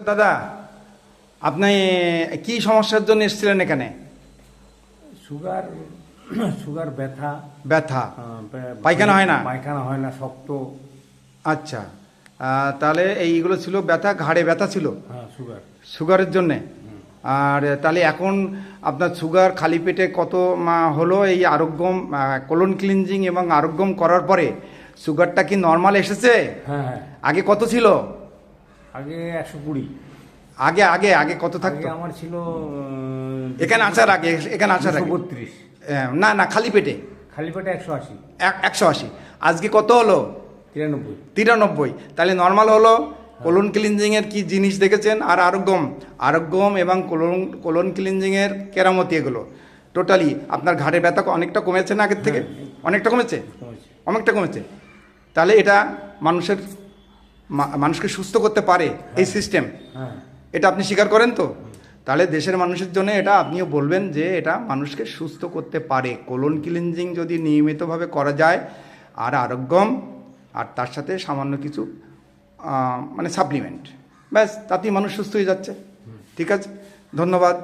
দাদা, আপনি কি সমস্যার জন্য এসেছিলেন এখানে? সুগার সুগার ব্যথা, ব্যথা, পায়খানা হয় না? পায়খানা হয় না, শক্ত। আচ্ছা, তাহলে এইগুলো ছিল ব্যথা, ঘাড়ে ব্যথা ছিল হ্যাঁ, সুগার। সুগারের জন্যে। আর তাহলে এখন আপনার সুগার খালি পেটে কত হলো এই আরোগ্যম কোলন ক্লিনজিং এবং আরোগ্যম করার পরে সুগারটা কি নর্মাল এসেছে? হ্যাঁ হ্যাঁ, আগে কত ছিল? আগে 120। আগে আগে আগে কত আগে থাকতো? আমার ছিল এখানে আসার আগে, এখানে আসার আগে 232। না না, খালি পেটে খালি পেটে 180। 180। আজকে কত হলো? 93। 93। তাহলে নর্মাল হলো। কোলন ক্লিনজিংয়ের কি জিনিস দেখেছেন? আর আরোগ্যম, আরোগ্যম এবং কোলন ক্লিনজিংয়ের কেরামতি, এগুলো টোটালি আপনার ঘাড়ে ব্যথা অনেকটা কমেছে না আগের থেকে? অনেকটা কমেছে, কমেছে। অনেকটা কমেছে। তাহলে এটা মানুষকে সুস্থ করতে পারে এই সিস্টেম। হ্যাঁ, এটা আপনি স্বীকার করেন তো? তাহলে দেশের মানুষের জন্য এটা আপনিও বলবেন যে এটা মানুষকে সুস্থ করতে পারে। কোলন ক্লিনজিং যদি নিয়মিতভাবে করা যায়, আর আরোগ্যম, আর তার সাথে সামান্য কিছু মানে সাপ্লিমেন্ট, ব্যাস তাতেই মানুষ সুস্থ হয়ে যাচ্ছে। ঠিক আছে, ধন্যবাদ।